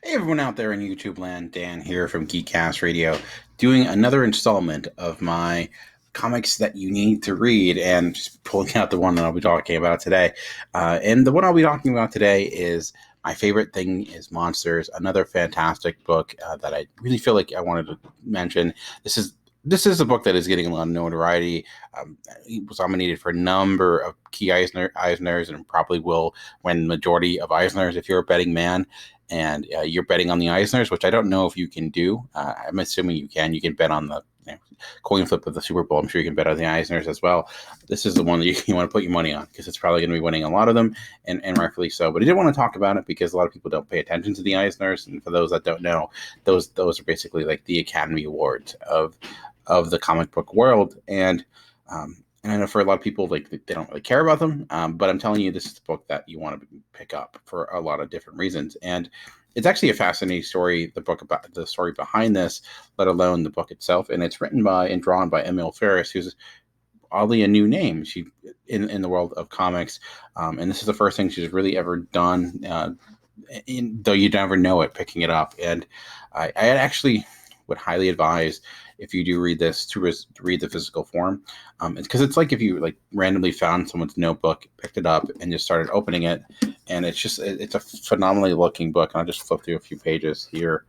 Hey everyone out there in YouTube land, Dan here from Geekcast Radio, doing another installment of my comics that you need to read, and just pulling out the one that I'll be talking about today. And the one I'll be talking about today is My Favorite Thing is Monsters, another fantastic book that I really feel like I wanted to mention. This is a book that is getting a lot of notoriety. It was nominated for a number of key Eisners and probably will win majority of Eisners if you're a betting man and you're betting on the Eisners, which I don't know if you can do. I'm assuming you can. You can bet on the coin flip of the Super Bowl. I'm sure you can bet on the Eisners as well. This is the one that you want to put your money on because it's probably going to be winning a lot of them, and rightfully so. But I did want to talk about it because a lot of people don't pay attention to the Eisners, and for those that don't know, those are basically like the Academy Awards of the comic book world, and I know for a lot of people, like they don't really care about them, but I'm telling you, this is a book that you want to pick up for a lot of different reasons. And it's actually a fascinating story, the book about the story behind this, let alone the book itself. And it's written by and drawn by Emil Ferris, who's oddly a new name in the world of comics. And this is the first thing she's really ever done, though you never know it, picking it up. And I actually would highly advise, if you do read this, to read the physical form, because it's like if you like randomly found someone's notebook, picked it up, and just started opening it, and it's a phenomenally looking book. And I'll just flip through a few pages here.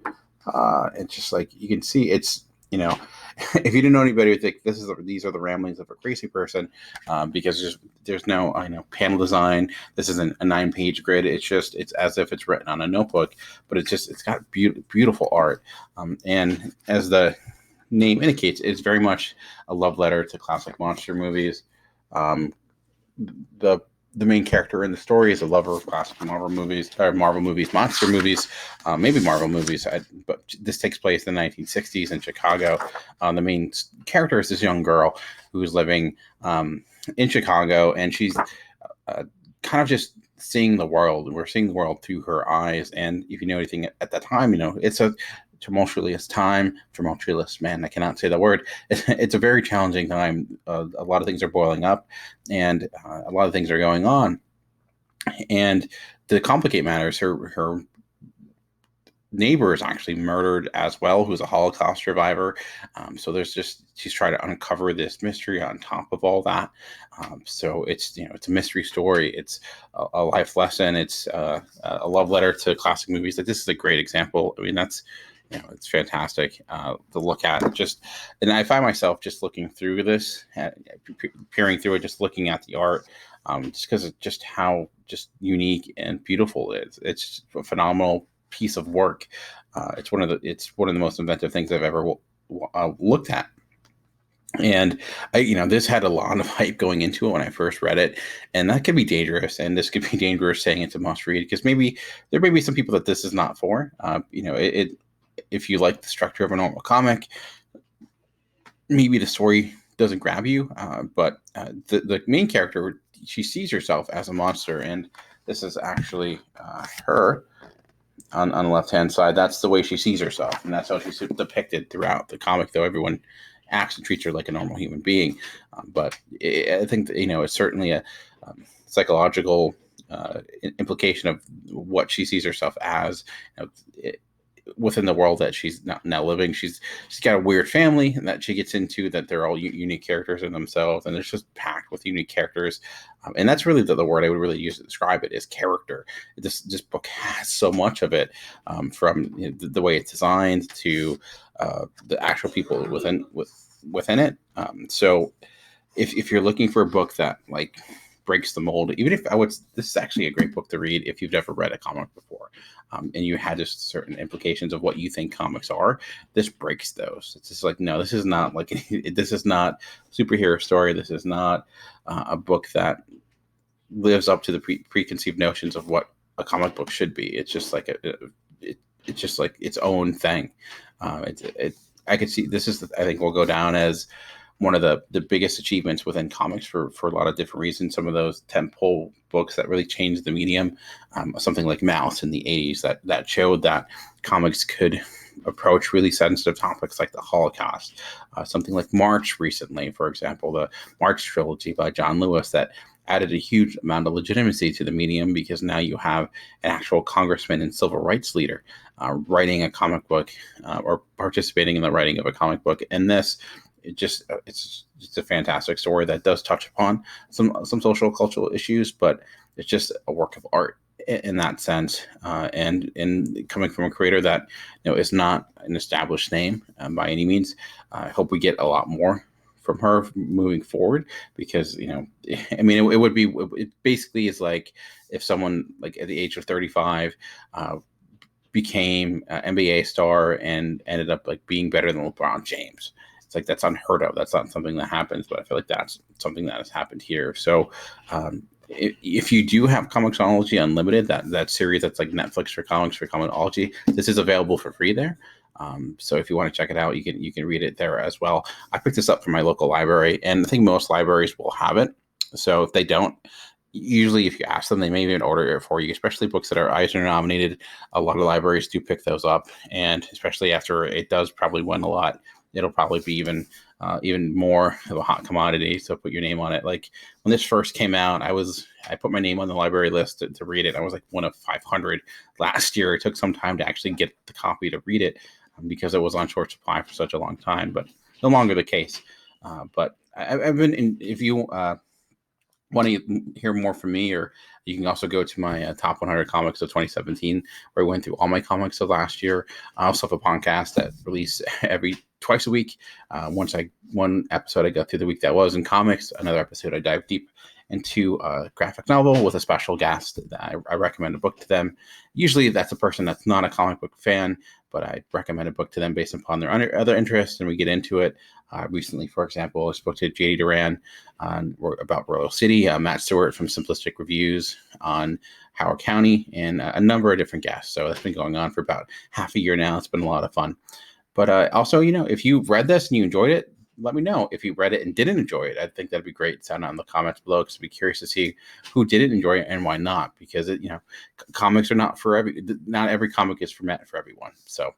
It's just like you can see it's if you didn't know anybody would think these are the ramblings of a crazy person, because there's no panel design. This isn't a 9-page grid. It's as if it's written on a notebook, but it's got beautiful art, and as the name indicates, it's very much a love letter to classic monster movies. The main character in the story is a lover of classic Marvel movies, monster movies, maybe Marvel movies, but this takes place in the 1960s in Chicago. The main character is this young girl who is living in Chicago, and she's kind of just seeing the world. We're seeing the world through her eyes, and if you know anything at that time, it's a tumultuous, man, I cannot say the word. It's a very challenging time. A lot of things are boiling up, and a lot of things are going on. And to complicate matters, her neighbor is actually murdered as well, who's a Holocaust survivor. So she's trying to uncover this mystery on top of all that. So it's a mystery story. It's a life lesson. It's a love letter to classic movies. Like, this is a great example. I mean, it's fantastic to look at. And I find myself just looking through this, peering through it, just looking at the art, just because of just how just unique and beautiful it is. It's a phenomenal piece of work. It's one of the most inventive things I've ever looked at. And this had a lot of hype going into it when I first read it, and that could be dangerous. And this could be dangerous saying it's a must read, because maybe there may be some people that this is not for. If you like the structure of a normal comic, maybe the story doesn't grab you. But the main character, she sees herself as a monster, and this is actually her on the left-hand side. That's the way she sees herself, and that's how she's depicted throughout the comic, though everyone acts and treats her like a normal human being. But I think that, it's certainly a psychological implication of what she sees herself as. Within the world that she's now living, she's got a weird family that she gets into, that they're all unique characters in themselves, and it's just packed with unique characters, and that's really the word I would really use to describe it, is character. This book has so much of it, from the way it's designed to the actual people within it. So if you're looking for a book that like breaks the mold, even if this is actually a great book to read if you've never read a comic before, and you had just certain implications of what you think comics are. This breaks those. It's just like, no, this is not like this is not superhero story. This is not a book that lives up to the preconceived notions of what a comic book should be. It's just like it's just like its own thing. I could see this is, I think, will go down as one of the biggest achievements within comics for a lot of different reasons. Some of those tentpole books that really changed the medium, something like Mouse in the 80s, that showed that comics could approach really sensitive topics like the Holocaust. Something like March recently, for example, the March trilogy by John Lewis, that added a huge amount of legitimacy to the medium, because now you have an actual congressman and civil rights leader writing a comic book or participating in the writing of a comic book. And this, it's just a fantastic story that does touch upon some social cultural issues, but it's just a work of art in that sense, and coming from a creator that is not an established name by any means. I hope we get a lot more from her moving forward, because I mean, it would be, it basically is like if someone like at the age of 35 became an NBA star and ended up like being better than LeBron James. It's like, that's unheard of. That's not something that happens, but I feel like that's something that has happened here. So if you do have Comixology Unlimited, that series that's like Netflix for comics for Comixology, this is available for free there. So if you want to check it out, you can read it there as well. I picked this up from my local library, and I think most libraries will have it. So if they don't, usually if you ask them, they may even order it for you, especially books that are Eisner nominated. A lot of libraries do pick those up, and especially after it does probably win a lot, it'll probably be even more of a hot commodity. So put your name on it. Like when this first came out, I put my name on the library list to read it. I was like one of 500 last year. It took some time to actually get the copy to read it, because it was on short supply for such a long time, but no longer the case. But I've been if you want to hear more from me, or you can also go to my top 100 comics of 2017, where I went through all my comics of last year. I also have a podcast that release twice a week. One episode I got through the week that was in comics, another episode I dive deep into a graphic novel with a special guest that I recommend a book to them. Usually that's a person that's not a comic book fan, but I recommend a book to them based upon their other interests, and we get into it. Recently, for example, I spoke to J.D. Duran about Royal City, Matt Stewart from Simplistic Reviews on Howard County, and a number of different guests. So that's been going on for about half a year now. It's been a lot of fun. But also, if you read this and you enjoyed it, let me know. If you read it and didn't enjoy it, I think that'd be great. Sound out in the comments below, because I'd be curious to see who didn't enjoy it and why not. Because comics are not for not every comic is meant for everyone. So,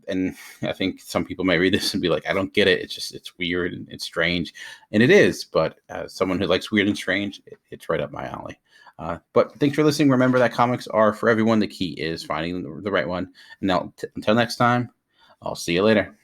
and I think some people may read this and be like, I don't get it. It's weird and it's strange, and it is. But as someone who likes weird and strange, it's right up my alley. But thanks for listening. Remember that comics are for everyone. The key is finding the right one. And now, until next time, I'll see you later.